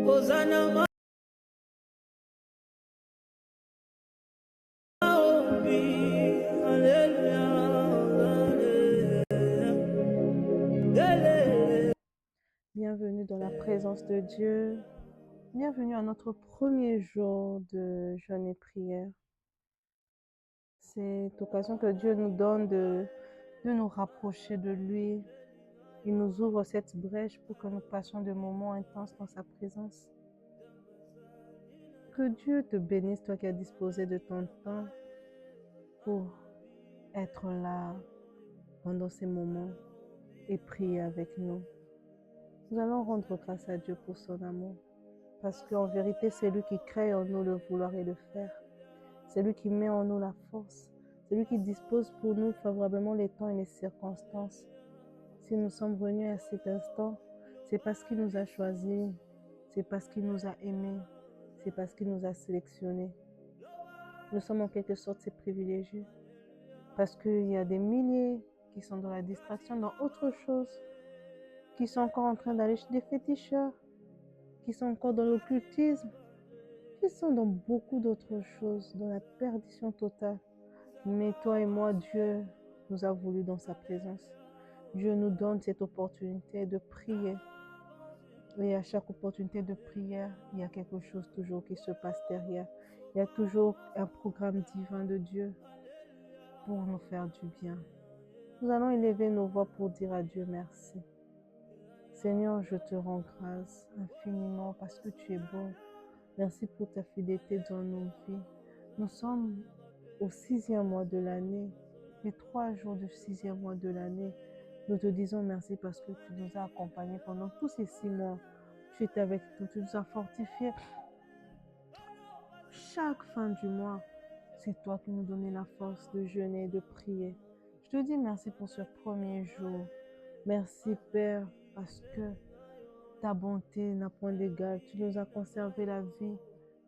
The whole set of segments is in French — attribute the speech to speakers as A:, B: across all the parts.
A: Hosanna maombi. Alléluia.
B: Bienvenue dans la présence de Dieu. Bienvenue à notre premier jour de jeûne et prière. C'est l'occasion que Dieu nous donne de nous rapprocher de lui. Il nous ouvre cette brèche pour que nous passions de moments intenses dans sa présence. Que Dieu te bénisse, toi qui as disposé de ton temps pour être là pendant ces moments et prier avec nous. Nous allons rendre grâce à Dieu pour son amour. Parce qu'en vérité, c'est lui qui crée en nous le vouloir et le faire. C'est lui qui met en nous la force. C'est lui qui dispose pour nous favorablement les temps et les circonstances. Si nous sommes venus à cet instant, c'est parce qu'il nous a choisis, c'est parce qu'il nous a aimés, c'est parce qu'il nous a sélectionnés. Nous sommes en quelque sorte ses privilégiés. Parce qu'il y a des milliers qui sont dans la distraction, dans autre chose, qui sont encore en train d'aller chez des féticheurs, qui sont encore dans l'occultisme, qui sont dans beaucoup d'autres choses, dans la perdition totale. Mais toi et moi, Dieu nous a voulu dans sa présence. Dieu nous donne cette opportunité de prier. Et à chaque opportunité de prière, il y a quelque chose toujours qui se passe derrière. Il y a toujours un programme divin de Dieu pour nous faire du bien. Nous allons élever nos voix pour dire à Dieu merci. Seigneur, je te rends grâce infiniment parce que tu es bon. Merci pour ta fidélité dans nos vies. Nous sommes au 6e mois de l'année, les 3 jours du 6e mois de l'année. Nous te disons merci parce que tu nous as accompagnés pendant tous ces 6 mois. Tu étais avec nous, tu nous as fortifiés. Chaque fin du mois, c'est toi qui nous donnais la force de jeûner et de prier. Je te dis merci pour ce premier jour. Merci Père parce que ta bonté n'a point d'égal. Tu nous as conservé la vie,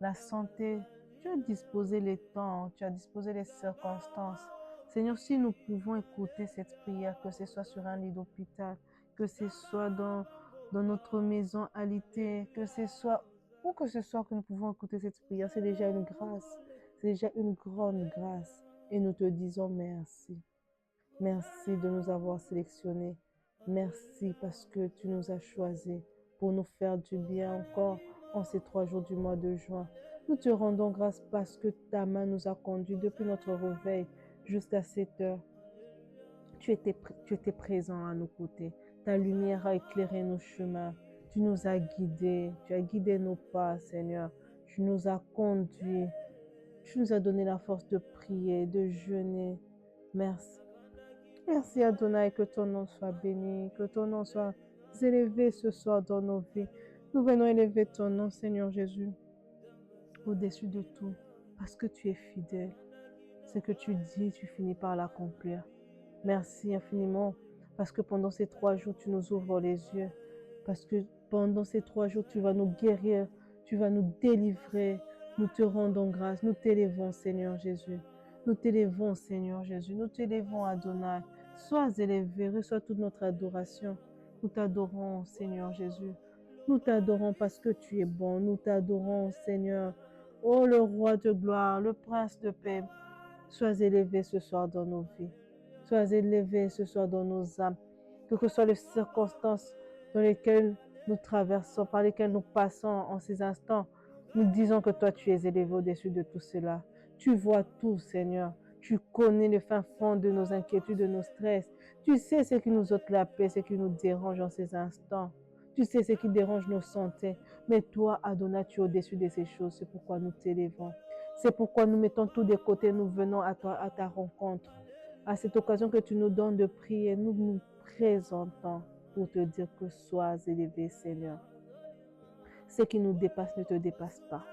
B: la santé. Tu as disposé les temps, tu as disposé les circonstances. Seigneur, si nous pouvons écouter cette prière, que ce soit sur un lit d'hôpital, que ce soit dans notre maison alitée, que ce soit où que ce soit que nous pouvons écouter cette prière, c'est déjà une grâce. C'est déjà une grande grâce. Et nous te disons merci. Merci de nous avoir sélectionnés. Merci parce que tu nous as choisis pour nous faire du bien encore en ces 3 jours du mois de juin. Nous te rendons grâce parce que ta main nous a conduits depuis notre réveil jusqu'à cette heure. Tu étais présent à nos côtés. Ta lumière a éclairé nos chemins. Tu nous as guidés. Tu as guidé nos pas, Seigneur. Tu nous as conduits. Tu nous as donné la force de prier, de jeûner. Merci. Merci Adonai, que ton nom soit béni, que ton nom soit élevé ce soir dans nos vies. Nous venons élever ton nom, Seigneur Jésus, au-dessus de tout, parce que tu es fidèle. Ce que tu dis, tu finis par l'accomplir. Merci infiniment, parce que pendant ces 3 jours, tu nous ouvres les yeux, parce que pendant ces 3 jours, tu vas nous guérir, tu vas nous délivrer. Nous te rendons grâce, nous t'élevons, Seigneur Jésus. Nous t'élevons, Seigneur Jésus. Nous t'élevons, Adonai. Sois élevé, reçois toute notre adoration. Nous t'adorons, Seigneur Jésus. Nous t'adorons parce que tu es bon. Nous t'adorons, Seigneur. Oh, le roi de gloire, le prince de paix. Sois élevé ce soir dans nos vies. Sois élevé ce soir dans nos âmes. Quelles que soient les circonstances dans lesquelles nous traversons, par lesquelles nous passons en ces instants, nous disons que toi, tu es élevé au-dessus de tout cela. Tu vois tout, Seigneur. Tu connais le fin fond de nos inquiétudes, de nos stress. Tu sais ce qui nous ôte la paix, ce qui nous dérange en ces instants. Tu sais ce qui dérange nos santé. Mais toi, Adonai, tu es au-dessus de ces choses. C'est pourquoi nous t'élevons. C'est pourquoi nous mettons tout de côté, nous venons à toi, à ta rencontre. À cette occasion que tu nous donnes de prier, nous nous présentons pour te dire que sois élevé, Seigneur. Ce qui nous dépasse ne te dépasse pas.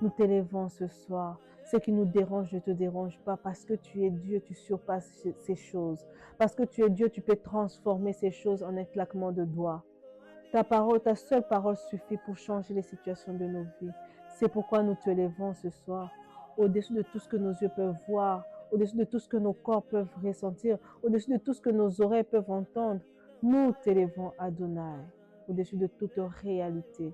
B: Nous t'élevons ce soir. Ce qui nous dérange ne te dérange pas parce que tu es Dieu, tu surpasses ces choses. Parce que tu es Dieu, tu peux transformer ces choses en un claquement de doigts. Ta parole, ta seule parole suffit pour changer les situations de nos vies. C'est pourquoi nous te levons ce soir, au-dessus de tout ce que nos yeux peuvent voir, au-dessus de tout ce que nos corps peuvent ressentir, au-dessus de tout ce que nos oreilles peuvent entendre. Nous t'élevons, Adonai, au-dessus de toute réalité.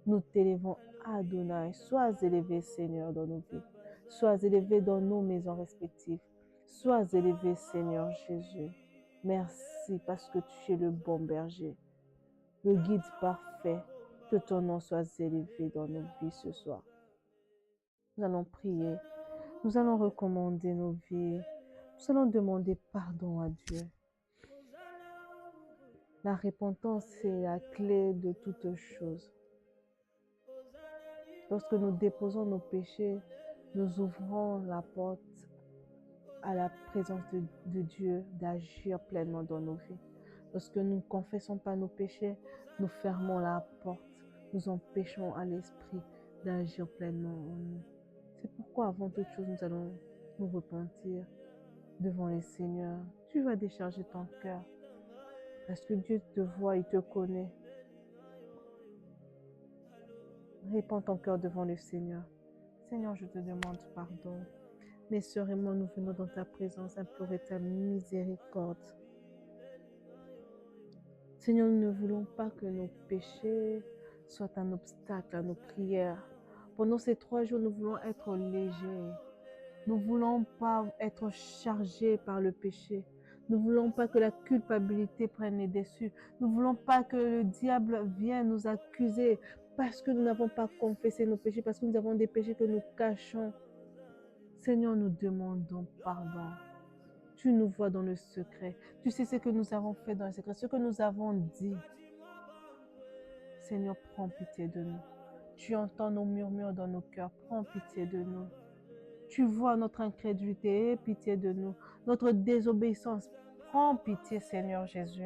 B: Nous t'élevons, Adonai. Sois élevé, Seigneur, dans nos vies. Sois élevé dans nos maisons respectives. Sois élevé, Seigneur Jésus. Merci parce que tu es le bon berger, le guide parfait. Que ton nom soit élevé dans nos vies ce soir. Nous allons prier. Nous allons recommander nos vies. Nous allons demander pardon à Dieu. La repentance est la clé de toutes choses. Lorsque nous déposons nos péchés, nous ouvrons la porte à la présence de Dieu d'agir pleinement dans nos vies. Lorsque nous ne confessons pas nos péchés, nous fermons la porte, nous empêchons à l'Esprit d'agir pleinement en nous. C'est pourquoi avant toute chose, nous allons nous repentir devant le Seigneur. Tu vas décharger ton cœur parce que Dieu te voit, il te connaît. Répands ton cœur devant le Seigneur. Seigneur, je te demande pardon. Mes sœurs et moi, nous venons dans ta présence implorer ta miséricorde. Seigneur, nous ne voulons pas que nos péchés soient un obstacle à nos prières. Pendant ces 3 jours, nous voulons être légers. Nous ne voulons pas être chargés par le péché. Nous ne voulons pas que la culpabilité prenne les dessus. Nous ne voulons pas que le diable vienne nous accuser parce que nous n'avons pas confessé nos péchés, parce que nous avons des péchés que nous cachons. Seigneur, nous demandons pardon. Tu nous vois dans le secret. Tu sais ce que nous avons fait dans le secret, ce que nous avons dit. Seigneur, prends pitié de nous. Tu entends nos murmures dans nos cœurs. Prends pitié de nous. Tu vois notre incrédulité. Aie pitié de nous. Notre désobéissance. Prends pitié, Seigneur Jésus.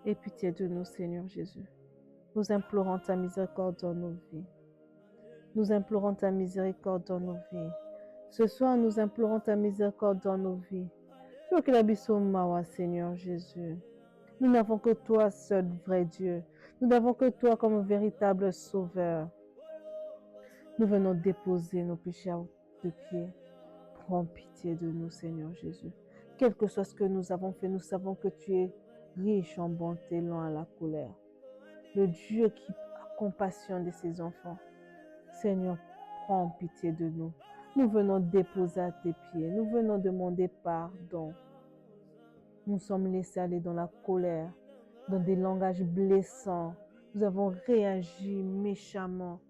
B: Aie pitié de nous, Seigneur Jésus. Nous implorons ta miséricorde dans nos vies. Nous implorons ta miséricorde dans nos vies. Ce soir, nous implorons ta miséricorde dans nos vies. Seigneur Jésus. Nous n'avons que toi seul, vrai Dieu. Nous n'avons que toi comme véritable sauveur. Nous venons déposer nos péchés à tes pieds. Prends pitié de nous, Seigneur Jésus. Quel que soit ce que nous avons fait, nous savons que tu es riche en bonté, lent à la colère. Le Dieu qui a compassion de ses enfants. Seigneur, prends pitié de nous. Nous venons déposer à tes pieds. Nous venons demander pardon. Nous sommes laissés aller dans la colère, dans des langages blessants. Nous avons réagi méchamment.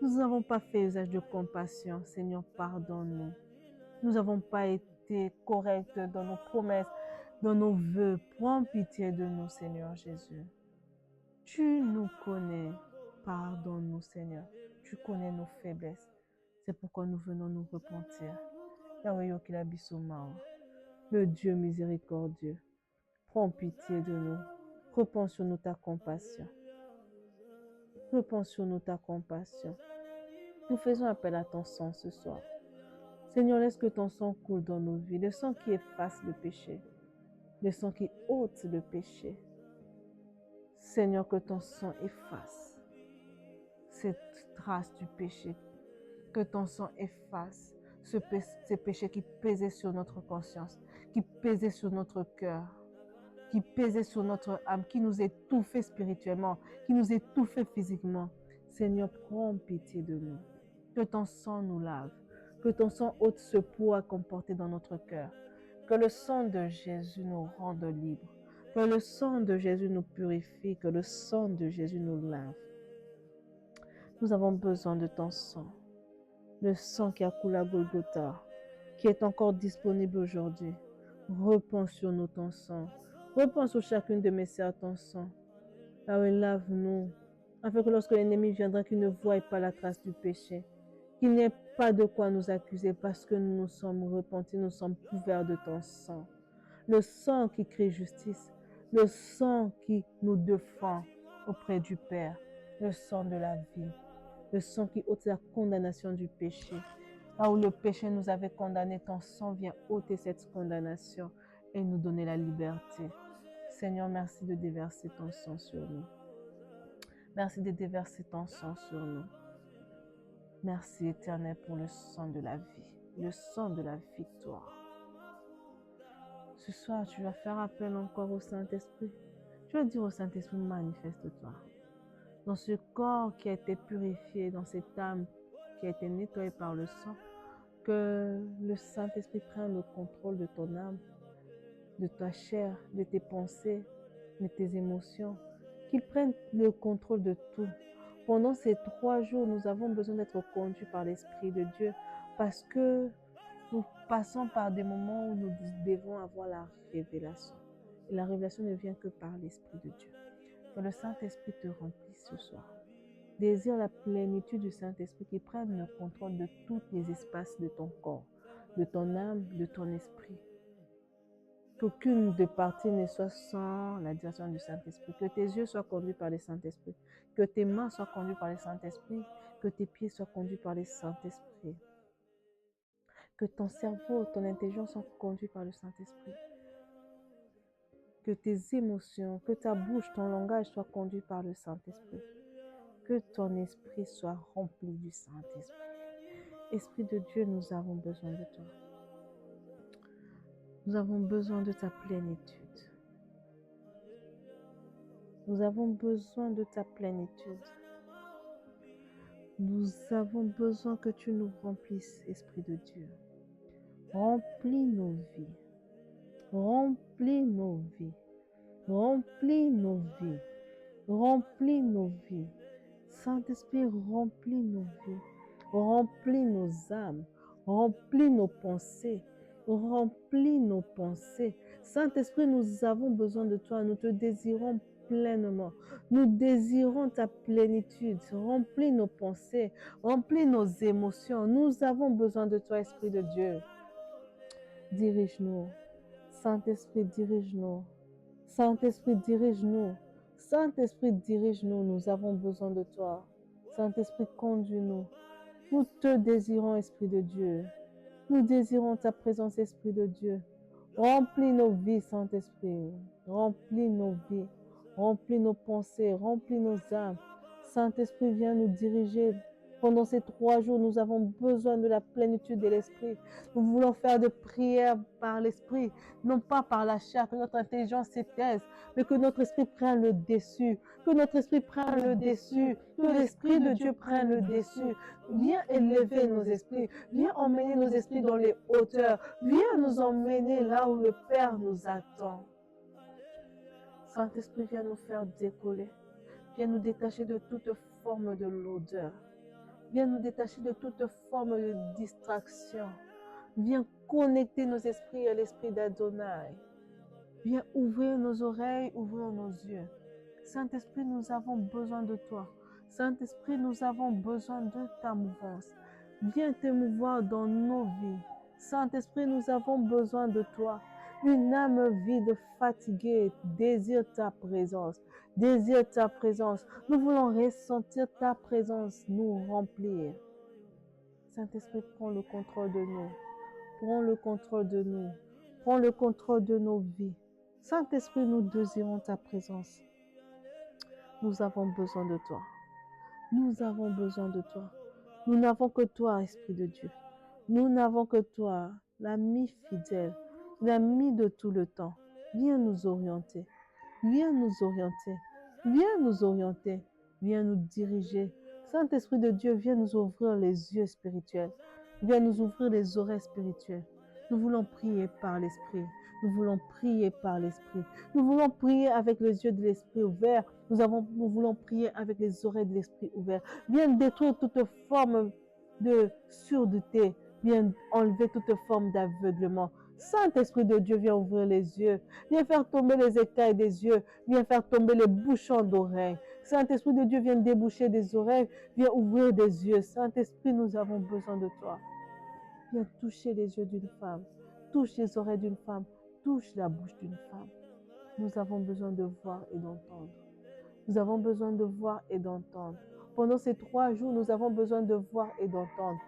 B: Nous n'avons pas fait usage de compassion. Seigneur, pardonne-nous. Nous n'avons pas été corrects dans nos promesses, dans nos vœux. Prends pitié de nous, Seigneur Jésus. Tu nous connais. Pardonne-nous, Seigneur. Tu connais nos faiblesses. C'est pourquoi nous venons nous repentir. Yahweh Yokilabisoma, le Dieu miséricordieux, prends pitié de nous. Repends sur nous ta compassion. Repends sur nous ta compassion. Nous faisons appel à ton sang ce soir. Seigneur, laisse que ton sang coule dans nos vies. Le sang qui efface le péché. Le sang qui ôte le péché. Seigneur, que ton sang efface cette trace du péché. Que ton sang efface ces péchés qui pesaient sur notre conscience, qui pesaient sur notre cœur, qui pesaient sur notre âme, qui nous étouffaient spirituellement, qui nous étouffaient physiquement. Seigneur, prends pitié de nous. Que ton sang nous lave. Que ton sang ôte ce poids qu'on portait dans notre cœur. Que le sang de Jésus nous rende libres. Que le sang de Jésus nous purifie. Que le sang de Jésus nous lave. Nous avons besoin de ton sang. Le sang qui a coulé à Golgotha, qui est encore disponible aujourd'hui. Repends sur nous ton sang. Repends sur chacune de mes sœurs ton sang. Ah oui, lave-nous, afin que lorsque l'ennemi viendra, qu'il ne voie pas la trace du péché, qu'il n'ait pas de quoi nous accuser, parce que nous nous sommes repentis, nous sommes couverts de ton sang. Le sang qui crie justice, le sang qui nous défend auprès du Père, le sang de la vie. Le sang qui ôte la condamnation du péché. Là où le péché nous avait condamnés, ton sang vient ôter cette condamnation et nous donner la liberté. Seigneur, merci de déverser ton sang sur nous. Merci de déverser ton sang sur nous. Merci Éternel pour le sang de la vie, le sang de la victoire. Ce soir, tu vas faire appel encore au Saint-Esprit. Tu vas dire au Saint-Esprit, manifeste-toi. dans ce corps qui a été purifié, dans cette âme qui a été nettoyée par le sang, que le Saint-Esprit prenne le contrôle de ton âme, de ta chair, de tes pensées, de tes émotions, qu'il prenne le contrôle de tout. Pendant ces 3 jours, nous avons besoin d'être conduits par l'Esprit de Dieu parce que nous passons par des moments où nous devons avoir la révélation. Et la révélation ne vient que par l'Esprit de Dieu. Que le Saint-Esprit te remplisse ce soir. Désire la plénitude du Saint-Esprit qui prenne le contrôle de tous les espaces de ton corps, de ton âme, de ton esprit. Qu'aucune des parties ne soit sans la direction du Saint-Esprit. Que tes yeux soient conduits par le Saint-Esprit. Que tes mains soient conduites par le Saint-Esprit. Que tes pieds soient conduits par le Saint-Esprit. Que ton cerveau, ton intelligence soient conduits par le Saint-Esprit. Que tes émotions, que ta bouche, ton langage soient conduits par le Saint-Esprit. Que ton esprit soit rempli du Saint-Esprit. Esprit de Dieu, nous avons besoin de toi. Nous avons besoin de ta plénitude. Nous avons besoin de ta plénitude. Nous avons besoin que tu nous remplisses, Esprit de Dieu. Remplis nos vies. Remplis nos vies. Remplis nos vies. Remplis nos vies. Saint-Esprit, remplis nos vies. Remplis nos âmes. Remplis nos pensées. Remplis nos pensées. Saint-Esprit, nous avons besoin de toi. Nous te désirons pleinement. Nous désirons ta plénitude. Remplis nos pensées. Remplis nos émotions. Nous avons besoin de toi, Esprit de Dieu. Dirige-nous. Saint-Esprit, dirige-nous. Saint-Esprit, dirige-nous. Saint-Esprit, dirige-nous. Nous avons besoin de toi. Saint-Esprit, conduis-nous. Nous te désirons, Esprit de Dieu. Nous désirons ta présence, Esprit de Dieu. Remplis nos vies, Saint-Esprit. Remplis nos vies. Remplis nos pensées. Remplis nos âmes. Saint-Esprit, viens nous diriger. Pendant ces 3 jours, nous avons besoin de la plénitude de l'Esprit. Nous voulons faire des prières par l'Esprit, non pas par la chair, que notre intelligence s'épaisse, mais que notre esprit prenne le dessus. Que notre esprit prenne le dessus. Que l'Esprit de Dieu prenne le dessus. Viens élever nos esprits. Viens emmener nos esprits dans les hauteurs. Viens nous emmener là où le Père nous attend. Saint-Esprit, viens nous faire décoller. Viens nous détacher de toute forme de l'odeur. Viens nous détacher de toute forme de distraction. Viens connecter nos esprits à l'esprit d'Adonai. Viens ouvrir nos oreilles, ouvrir nos yeux. Saint-Esprit, nous avons besoin de toi. Saint-Esprit, nous avons besoin de ta mouvance. Viens t'émouvoir dans nos vies. Saint-Esprit, nous avons besoin de toi. Une âme vide, fatiguée, désire ta présence. Désire ta présence. Nous voulons ressentir ta présence nous remplir. Saint-Esprit, prends le contrôle de nous. Prends le contrôle de nous. Prends le contrôle de nos vies. Saint-Esprit, nous désirons ta présence. Nous avons besoin de toi. Nous avons besoin de toi. Nous n'avons que toi, Esprit de Dieu. Nous n'avons que toi, l'ami fidèle, l'ami de tout le temps. Viens nous orienter. Viens nous orienter. Viens nous orienter. Viens nous diriger. Saint-Esprit de Dieu, viens nous ouvrir les yeux spirituels. Viens nous ouvrir les oreilles spirituelles. Nous voulons prier par l'Esprit. Nous voulons prier par l'Esprit. Nous voulons prier avec les yeux de l'Esprit ouverts. Nous voulons prier avec les oreilles de l'Esprit ouverts. Viens détruire toute forme de surdité. Viens enlever toute forme d'aveuglement. Saint-Esprit de Dieu, viens ouvrir les yeux. Viens faire tomber les écailles des yeux. Viens faire tomber les bouchons d'oreilles. Saint-Esprit de Dieu, viens déboucher des oreilles. Viens ouvrir des yeux. Saint-Esprit, nous avons besoin de toi. Viens toucher les yeux d'une femme. Touche les oreilles d'une femme. Touche la bouche d'une femme. Nous avons besoin de voir et d'entendre. Nous avons besoin de voir et d'entendre. Pendant ces 3 jours, nous avons besoin de voir et d'entendre.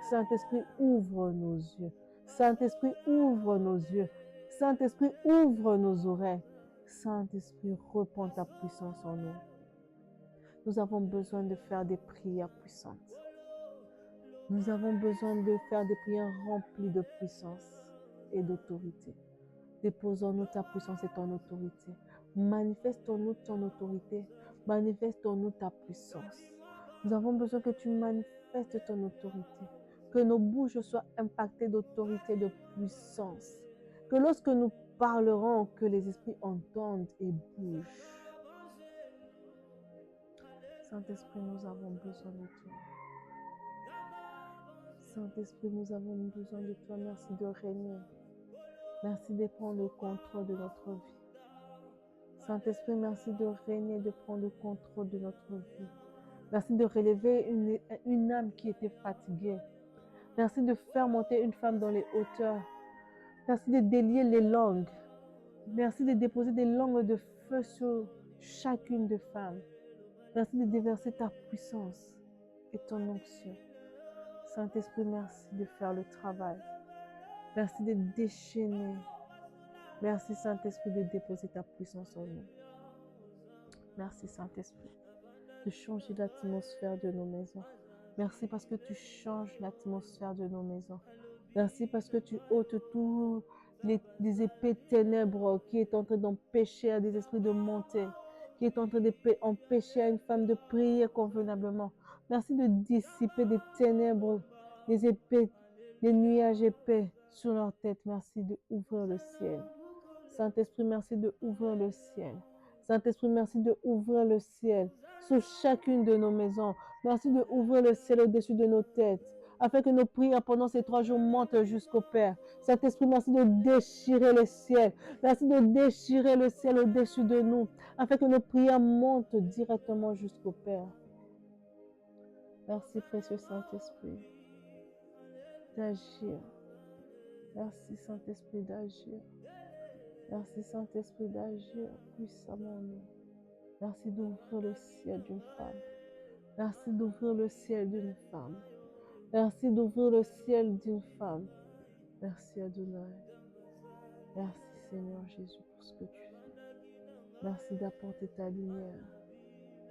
B: Saint-Esprit, ouvre nos yeux. Saint-Esprit, ouvre nos yeux. Saint-Esprit, ouvre nos oreilles. Saint-Esprit, répands ta puissance en nous. Nous avons besoin de faire des prières puissantes. Nous avons besoin de faire des prières remplies de puissance et d'autorité. Dépose en nous ta puissance et ton autorité. Manifeste en nous ton autorité. Manifeste en nous ta puissance. Nous avons besoin que tu manifestes ton autorité. Que nos bouches soient impactées d'autorité, de puissance. Que lorsque nous parlerons, que les esprits entendent et bougent. Saint-Esprit, nous avons besoin de toi. Saint-Esprit, nous avons besoin de toi. Merci de régner. Merci de prendre le contrôle de notre vie. Saint-Esprit, merci de régner, de prendre le contrôle de notre vie. Merci de relever une âme qui était fatiguée. Merci de faire monter une femme dans les hauteurs. Merci de délier les langues. Merci de déposer des langues de feu sur chacune des femmes. Merci de déverser ta puissance et ton onction. Saint-Esprit, merci de faire le travail. Merci de déchaîner. Merci, Saint-Esprit, de déposer ta puissance en nous. Merci, Saint-Esprit, de changer l'atmosphère de nos maisons. Merci parce que tu changes l'atmosphère de nos maisons. Merci parce que tu ôtes tous les épées ténèbres qui est en train d'empêcher à des esprits de monter, qui est en train d'empêcher à une femme de prier convenablement. Merci de dissiper des ténèbres, des épées, des nuages épais sur leur tête. Merci d'ouvrir le ciel. Saint-Esprit, merci d'ouvrir le ciel. Saint-Esprit, merci d'ouvrir le ciel sur chacune de nos maisons. Merci d'ouvrir le ciel au-dessus de nos têtes, afin que nos prières pendant ces 3 jours montent jusqu'au Père. Saint-Esprit, merci de déchirer le ciel. Merci de déchirer le ciel au-dessus de nous, afin que nos prières montent directement jusqu'au Père. Merci, précieux Saint-Esprit, d'agir. Merci, Saint-Esprit, d'agir. Merci, Saint-Esprit, d'agir puissamment en nous. Merci d'ouvrir le ciel d'une femme. Merci d'ouvrir le ciel d'une femme. Merci d'ouvrir le ciel d'une femme. Merci, Adonai. Merci, Seigneur Jésus, pour ce que tu fais. Merci d'apporter ta lumière.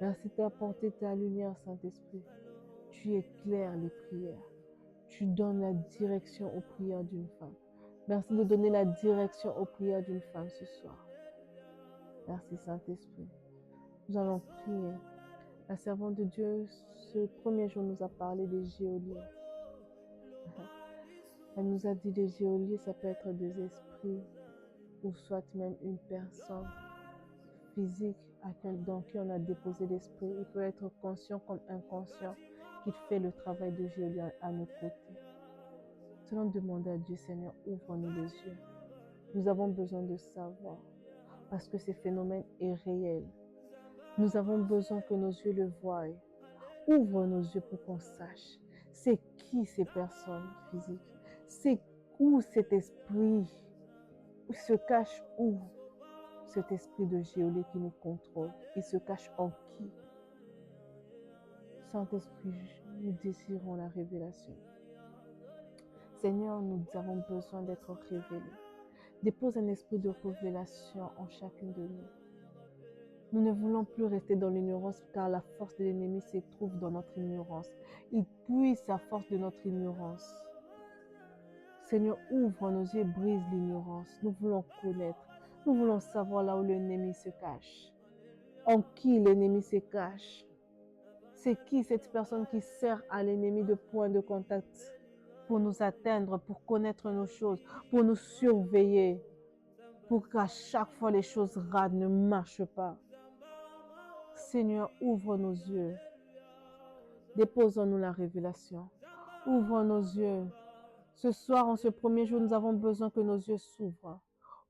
B: Merci d'apporter ta lumière, Saint-Esprit. Tu éclaires les prières. Tu donnes la direction aux prières d'une femme. Merci de donner la direction aux prières d'une femme ce soir. Merci, Saint-Esprit. Nous allons prier. La servante de Dieu, ce premier jour, nous a parlé des geôliers. Elle nous a dit les geôliers, ça peut être des esprits ou soit même une personne physique dans qui on a déposé l'esprit. Il peut être conscient comme inconscient qu'il fait le travail de geôlier à nos côtés. Nous allons demander à Dieu, Seigneur, ouvre-nous les yeux. Nous avons besoin de savoir parce que ce phénomène est réel. Nous avons besoin que nos yeux le voient. Ouvre nos yeux pour qu'on sache c'est qui ces personnes physiques. C'est où cet esprit se cache où cet esprit de geôlier qui nous contrôle. Il se cache en qui? Saint-Esprit, nous désirons la révélation. Seigneur, nous avons besoin d'être révélés. Dépose un esprit de révélation en chacune de nous. Nous ne voulons plus rester dans l'ignorance car la force de l'ennemi se trouve dans notre ignorance. Il puise sa force de notre ignorance. Seigneur, ouvre nos yeux, brise l'ignorance. Nous voulons connaître. Nous voulons savoir là où l'ennemi se cache. En qui l'ennemi se cache. C'est qui cette personne qui sert à l'ennemi de point de contact pour nous atteindre, pour connaître nos choses, pour nous surveiller, pour qu'à chaque fois les choses rares ne marchent pas. Seigneur, ouvre nos yeux. Déposons-nous la révélation. Ouvre nos yeux. Ce soir, en ce premier jour, nous avons besoin que nos yeux s'ouvrent.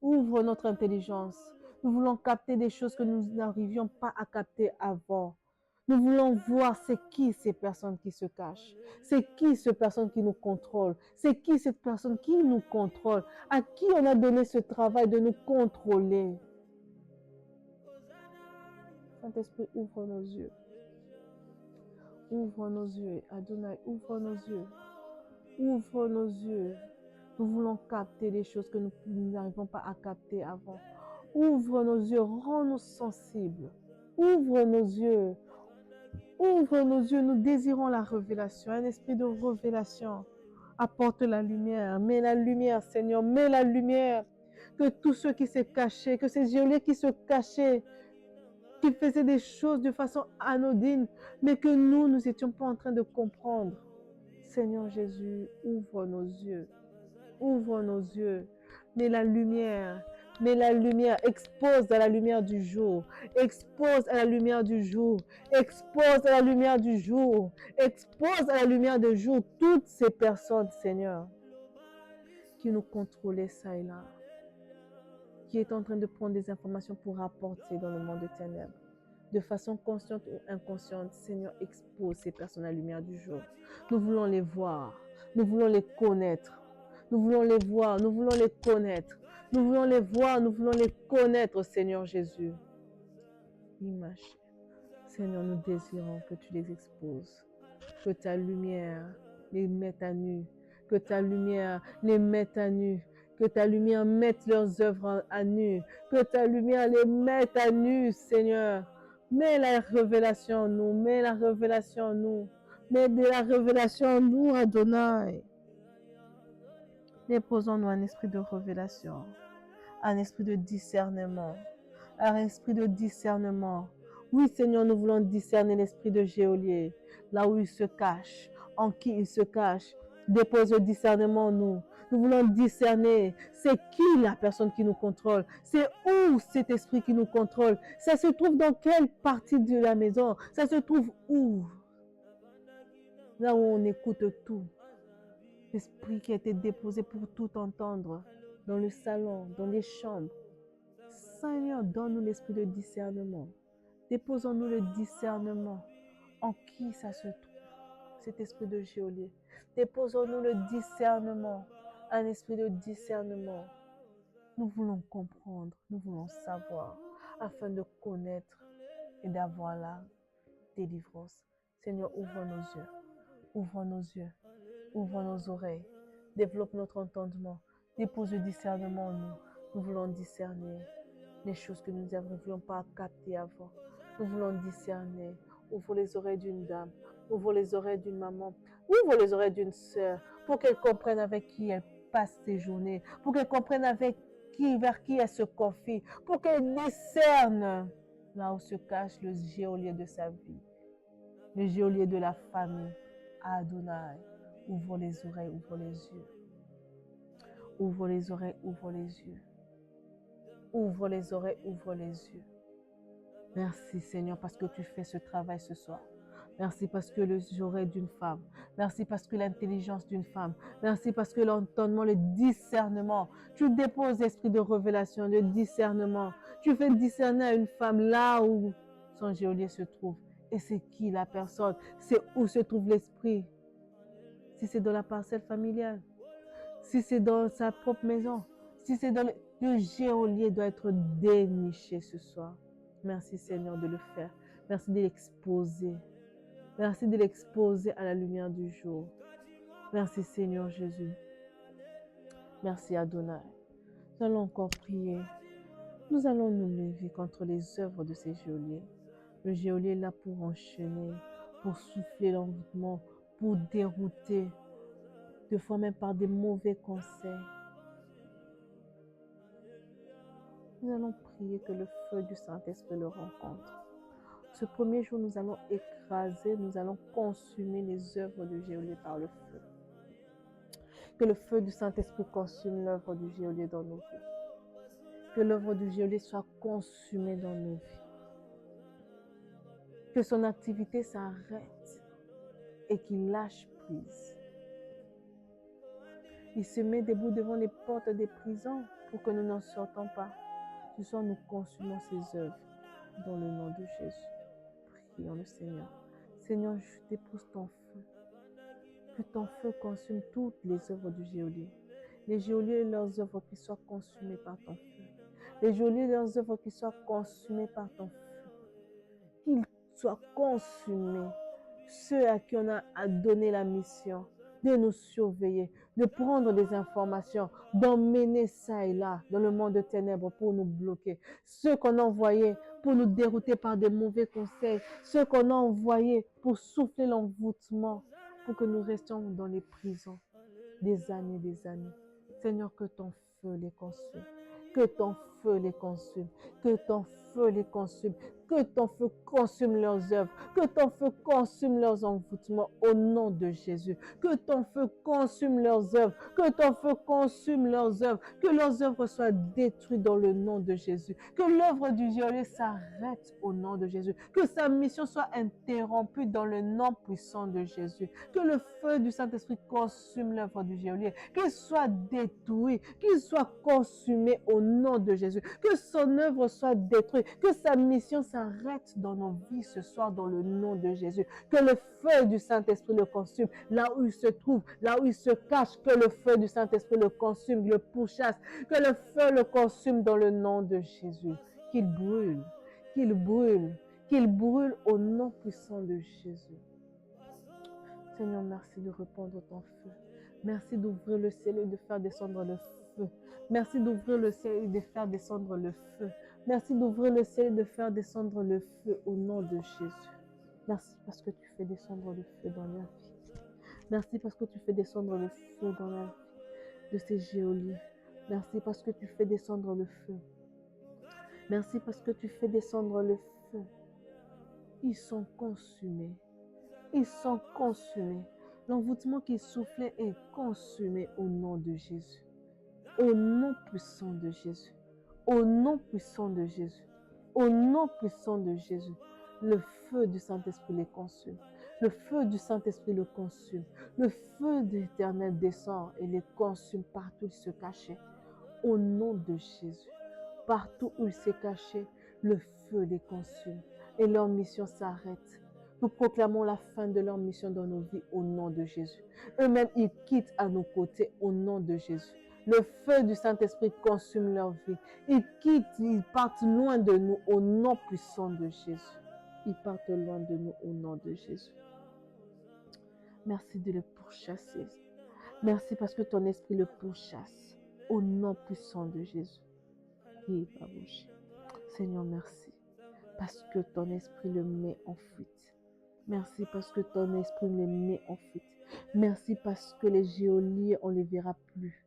B: Ouvre notre intelligence. Nous voulons capter des choses que nous n'arrivions pas à capter avant. Nous voulons voir c'est qui ces personnes qui se cachent. C'est qui ces personnes qui nous contrôlent. C'est qui cette personne qui nous contrôle. À qui on a donné ce travail de nous contrôler. Saint-Esprit, ouvre nos yeux. Ouvre nos yeux. Adonai, ouvre nos yeux. Ouvre nos yeux. Nous voulons capter les choses que nous n'arrivons pas à capter avant. Ouvre nos yeux. Rends-nous sensibles. Ouvre nos yeux. Ouvre nos yeux. Nous désirons la révélation. Un esprit de révélation. Apporte la lumière. Mets la lumière, Seigneur. Mets la lumière. Que tous ceux qui se cachaient, que ces geôliers qui se cachaient, qui faisaient des choses de façon anodine, mais que nous n'étions pas en train de comprendre. Seigneur Jésus, ouvre nos yeux. Ouvre nos yeux. Mets la lumière. Mets la lumière. Expose à la lumière du jour. Expose à la lumière du jour. Expose à la lumière du jour. Expose à la lumière du jour toutes ces personnes, Seigneur, qui nous contrôlaient ça et là, qui est en train de prendre des informations pour apporter dans le monde des ténèbres. De façon consciente ou inconsciente, Seigneur, expose ces personnes à la lumière du jour. Nous voulons les voir. Nous voulons les connaître. Nous voulons les voir. Nous voulons les connaître. Nous voulons les voir. Nous voulons les connaître, Seigneur Jésus. Image. Seigneur, nous désirons que tu les exposes. Que ta lumière les mette à nu. Que ta lumière les mette à nu. Que ta lumière mette leurs œuvres à nu. Que ta lumière les mette à nu, Seigneur. Mets la révélation en nous. Mets la révélation en nous. Mets de la révélation en nous, Adonai. Déposons-nous un esprit de révélation. Un esprit de discernement. Un esprit de discernement. Oui, Seigneur, nous voulons discerner l'esprit de Géolier. Là où il se cache. En qui il se cache. Dépose le discernement en nous. Nous voulons discerner c'est qui la personne qui nous contrôle. C'est où cet esprit qui nous contrôle. Ça se trouve dans quelle partie de la maison. Ça se trouve où. Là où on écoute tout. L'esprit qui a été déposé pour tout entendre. Dans le salon, dans les chambres. Seigneur, donne-nous l'esprit de discernement. Déposons-nous le discernement. En qui ça se trouve, cet esprit de Géolier. Déposons-nous le discernement. Un esprit de discernement. Nous voulons comprendre, nous voulons savoir, afin de connaître et d'avoir la délivrance. Seigneur, ouvre nos yeux. Ouvre nos yeux. Ouvre nos oreilles. Développe notre entendement. Dépose le discernement en nous. Nous voulons discerner les choses que nous n'avions pas captées avant. Nous voulons discerner. Ouvre les oreilles d'une dame. Ouvre les oreilles d'une maman. Ouvre les oreilles d'une sœur pour qu'elle comprenne avec qui elle passe ses journées. Pour qu'elle comprenne avec qui, vers qui elle se confie. Pour qu'elle discerne là où se cache le géolier de sa vie. Le géolier de la famille. Adonai, ouvre les oreilles, ouvre les yeux. Ouvre les oreilles, ouvre les yeux. Ouvre les oreilles, ouvre les yeux. Merci Seigneur parce que tu fais ce travail ce soir. Merci parce que les oreilles d'une femme. Merci parce que l'intelligence d'une femme. Merci parce que l'entendement, le discernement. Tu déposes l'esprit de révélation, de discernement. Tu fais discerner à une femme là où son géolier se trouve. Et c'est qui la personne? C'est où se trouve l'esprit? Si c'est dans la parcelle familiale, si c'est dans sa propre maison, si c'est dans le géolier doit être déniché ce soir. Merci Seigneur de le faire. Merci de l'exposer. Merci de l'exposer à la lumière du jour. Merci Seigneur Jésus. Merci Adonai. Nous allons encore prier. Nous allons nous lever contre les œuvres de ces geôliers. Le geôlier est là pour enchaîner, pour souffler l'envoûtement, pour dérouter, des fois même par des mauvais conseils. Nous allons prier que le feu du Saint-Esprit le rencontre. Ce premier jour, nous allons écraser, nous allons consumer les œuvres du geôlier par le feu. Que le feu du Saint-Esprit consume l'œuvre du geôlier dans nos vies. Que l'œuvre du geôlier soit consumée dans nos vies. Que son activité s'arrête et qu'il lâche prise. Il se met debout devant les portes des prisons pour que nous n'en sortons pas. Ce soir, nous consumons ses œuvres dans le nom de Jésus. Prions le Seigneur. Seigneur, je dépose ton feu. Que ton feu consume toutes les œuvres du geôlier. Les geôliers et leurs œuvres qui soient consumées par ton feu. Les geôliers et leurs œuvres qui soient consumées par ton feu. Qu'ils soient consumés. Ceux à qui on a donné la mission de nous surveiller, de prendre des informations, d'emmener ça et là dans le monde de ténèbres pour nous bloquer. Ceux qu'on a envoyés pour nous dérouter par des mauvais conseils. Ceux qu'on a envoyés pour souffler l'envoûtement, pour que nous restions dans les prisons des années et des années. Seigneur, que ton feu les consume. Que ton feu les consume, que ton feu les consume, que ton feu consume leurs œuvres, que ton feu consume leurs envoûtements au nom de Jésus, que ton feu consume leurs œuvres, que ton feu consume leurs œuvres, que leurs œuvres soient détruites dans le nom de Jésus, que l'œuvre du geôlier s'arrête au nom de Jésus, que sa mission soit interrompue dans le nom puissant de Jésus, que le feu du Saint-Esprit consume l'œuvre du geôlier, qu'il soit détruit, qu'il soit consumé au nom de Jésus, que son œuvre soit détruite, que sa mission s'arrête dans nos vies ce soir dans le nom de Jésus, que le feu du Saint-Esprit le consume là où il se trouve, là où il se cache, que le feu du Saint-Esprit le consume, le pourchasse, que le feu le consume dans le nom de Jésus, qu'il brûle, qu'il brûle, qu'il brûle au nom puissant de Jésus. Seigneur, merci de répandre ton feu. Merci d'ouvrir le ciel et de faire descendre le feu. Merci d'ouvrir le ciel et de faire descendre le feu. Merci d'ouvrir le ciel et de faire descendre le feu au nom de Jésus. Merci parce que tu fais descendre le feu dans la vie. Merci parce que tu fais descendre le feu dans la vie de ces geôliers. Merci parce que tu fais descendre le feu. Merci parce que tu fais descendre le feu. Ils sont consumés. Ils sont consumés. L'envoûtement qui soufflait est consumé au nom de Jésus. Au nom puissant de Jésus. Au nom puissant de Jésus. Au nom puissant de Jésus. Le feu du Saint-Esprit les consume. Le feu du Saint-Esprit le consume. Le feu de l'Éternel descend et les consume partout où il se cachait. Au nom de Jésus. Partout où il s'est caché, le feu les consume. Et leur mission s'arrête. Nous proclamons la fin de leur mission dans nos vies au nom de Jésus. Eux-mêmes, ils quittent à nos côtés au nom de Jésus. Le feu du Saint-Esprit consume leur vie. Ils quittent, ils partent loin de nous au nom puissant de Jésus. Ils partent loin de nous au nom de Jésus. Merci de le pourchasser. Merci parce que ton esprit le pourchasse au nom puissant de Jésus. Seigneur, merci parce que ton esprit le met en fuite. Merci parce que ton esprit les met en fuite. Merci parce que les geôliers, on ne les verra plus.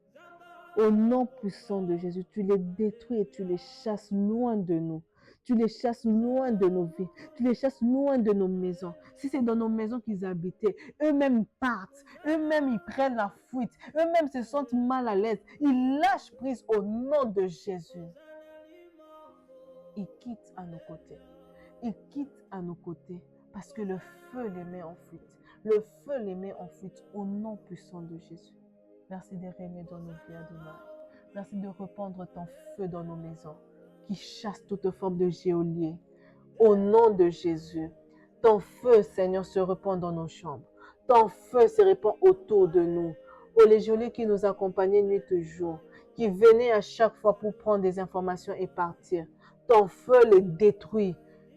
B: Au nom puissant de Jésus, tu les détruis et tu les chasses loin de nous. Tu les chasses loin de nos vies. Tu les chasses loin de nos maisons. Si c'est dans nos maisons qu'ils habitaient, eux-mêmes partent. Eux-mêmes, ils prennent la fuite. Eux-mêmes se sentent mal à l'aise. Ils lâchent prise au nom de Jésus. Ils quittent à nos côtés. Ils quittent à nos côtés. Parce que le feu les met en fuite. Le feu les met en fuite au nom puissant de Jésus. Merci de régner dans nos vies, Adonai. Merci de répandre ton feu dans nos maisons, qui chasse toute forme de geôlier. Au nom de Jésus, ton feu, Seigneur, se répand dans nos chambres. Ton feu se répand autour de nous. Oh, les geôliers qui nous accompagnaient nuit et jour, qui venaient à chaque fois pour prendre des informations et partir. Ton feu les détruit.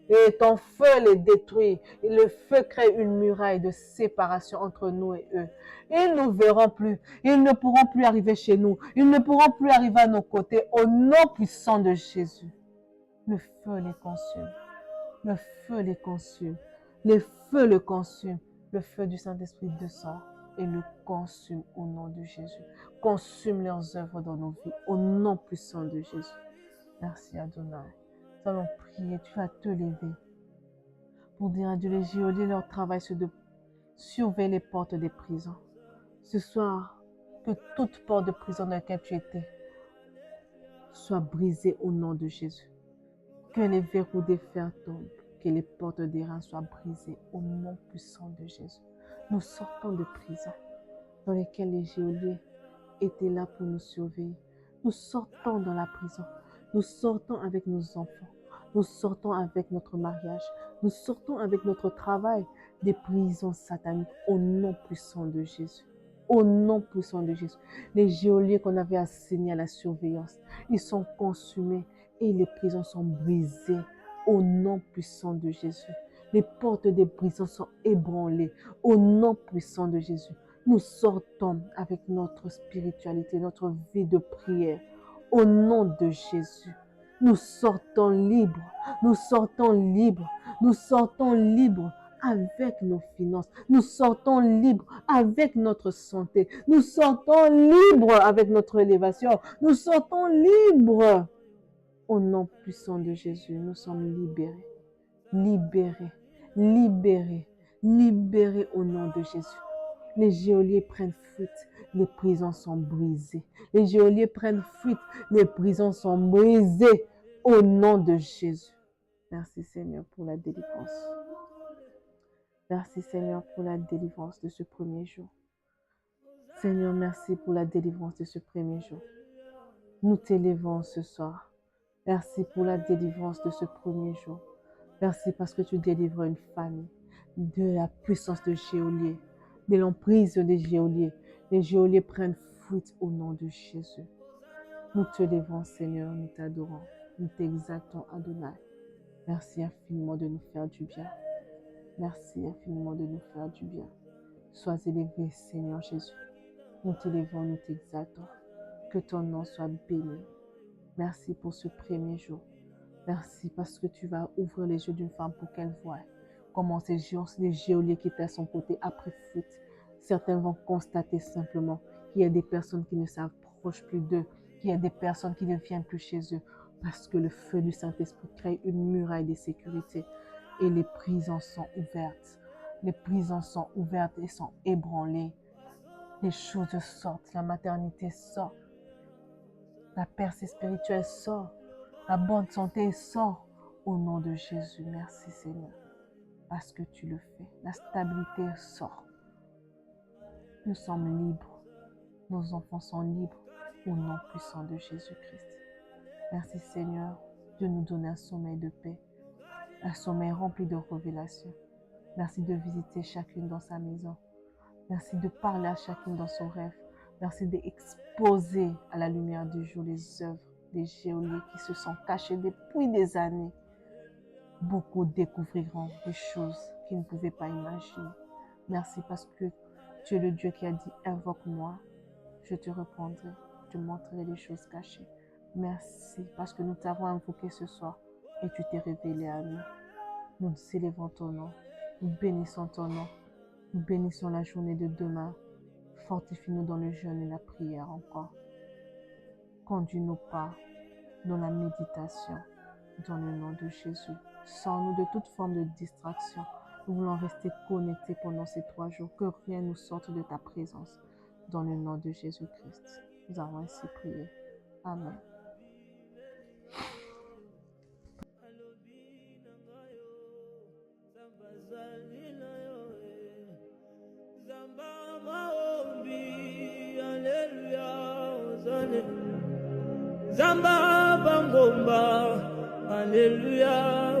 B: Et ton feu les détruit. Et le feu crée une muraille de séparation entre nous et eux. Ils ne nous verront plus. Ils ne pourront plus arriver chez nous. Ils ne pourront plus arriver à nos côtés. Au nom puissant de Jésus. Le feu les consume. Le feu les consume. Le feu le consume. Le feu du Saint-Esprit descend et le consume au nom de Jésus. Consume leurs œuvres dans nos vies. Au nom puissant de Jésus. Merci Adonai. Nous allons prier, tu vas te lever pour dire à Dieu, les geôliers, leur travail, c'est de surveiller les portes des prisons. Ce soir, que toute porte de prison dans laquelle tu étais soit brisée au nom de Jésus. Que les verrous des fers tombent, que les portes des reins soient brisées au nom puissant de Jésus. Nous sortons de prison dans lesquelles les geôliers étaient là pour nous surveiller. Nous sortons dans la prison. Nous sortons avec nos enfants. Nous sortons avec notre mariage. Nous sortons avec notre travail des prisons sataniques au nom puissant de Jésus. Au nom puissant de Jésus. Les geôliers qu'on avait assignés à la surveillance, ils sont consumés et les prisons sont brisées au nom puissant de Jésus. Les portes des prisons sont ébranlées au nom puissant de Jésus. Nous sortons avec notre spiritualité, notre vie de prière. Au nom de Jésus, nous sortons libres, nous sortons libres, nous sortons libres avec nos finances, nous sortons libres avec notre santé, nous sortons libres avec notre élévation, nous sortons libres Au nom puissant de Jésus, nous sommes libérés. Libérés, libérés, libérés au nom de Jésus. Les geôliers prennent fuite, les prisons sont brisées. Les geôliers prennent fuite, les prisons sont brisées au nom de Jésus. Merci Seigneur pour la délivrance. Merci Seigneur pour la délivrance de ce premier jour. Seigneur, merci pour la délivrance de ce premier jour. Nous t'élevons ce soir. Merci pour la délivrance de ce premier jour. Merci parce que tu délivres une famille de la puissance de geôlier, de l'emprise des geôliers. Les geôliers prennent fuite au nom de Jésus. Nous te levons, Seigneur, nous t'adorons, nous t'exaltons, Adonai. Merci infiniment de nous faire du bien. Merci infiniment de nous faire du bien. Sois élevé, Seigneur Jésus. Nous t'élevons, nous t'exaltons. Que ton nom soit béni. Merci pour ce premier jour. Merci parce que tu vas ouvrir les yeux d'une femme pour qu'elle voie comment ces geôliers qui étaient à son côté après fuite. Certains vont constater simplement qu'il y a des personnes qui ne s'approchent plus d'eux, qu'il y a des personnes qui ne viennent plus chez eux parce que le feu du Saint-Esprit crée une muraille de sécurité et les prisons sont ouvertes. Les prisons sont ouvertes et sont ébranlées. Les choses sortent, la maternité sort, la percée spirituelle sort. La bonne santé sort au nom de Jésus. Merci Seigneur, parce que tu le fais. La stabilité sort. Nous sommes libres. Nos enfants sont libres au nom puissant de Jésus-Christ. Merci Seigneur de nous donner un sommeil de paix, un sommeil rempli de révélations. Merci de visiter chacune dans sa maison. Merci de parler à chacune dans son rêve. Merci d'exposer à la lumière du jour les œuvres des geôliers qui se sont cachés depuis des années. Beaucoup découvriront des choses qu'ils ne pouvaient pas imaginer. Merci parce que tu es le Dieu qui a dit « Invoque-moi, je te répondrai, je te montrerai les choses cachées. » Merci parce que nous t'avons invoqué ce soir et tu t'es révélé à nous. Nous célébrons ton nom, nous bénissons ton nom, nous bénissons la journée de demain. Fortifie-nous dans le jeûne et la prière encore. Conduis-nous pas dans la méditation, dans le nom de Jésus. Sors-nous de toute forme de distraction. Nous voulons rester connectés pendant ces 3 jours. Que rien nous sorte de ta présence. Dans le nom de Jésus-Christ. Nous avons ainsi prié. Amen.
A: Zamba bangomba, Alléluia.